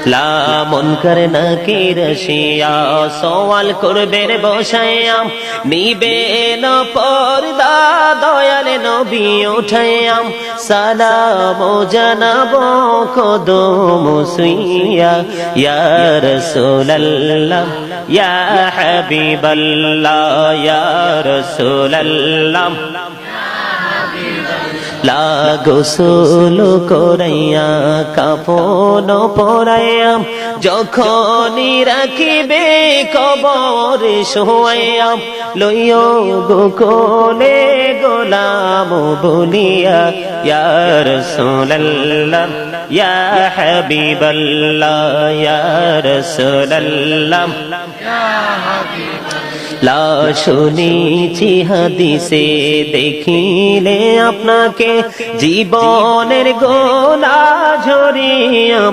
লা মুনকার নাকির শিয়া সওয়াল করবেন বসায়া নিবে না পর্দা দয়াল নবী উঠায়া সালাম জানাবো কদম সুইয়া ইয়া রাসূলুল্লাহ ইয়া হাবিবাল্লাহ ইয়া রাসূলুল্লাহ লা গোসল করাইয়া কাফন পরাইয়া যখনই রাখিবে কবর শোয়াইয়া লইও গো কোলে গোলাম বলিয়া ইয়া রাসূলুল্লাহ ইয়া হাবিবাল্লাহ ইয়া রাসূলুল্লাহ লা শুনেছি হাদিসে দেখিলে আপনাকে জীবনের গোলা ঝরিয়া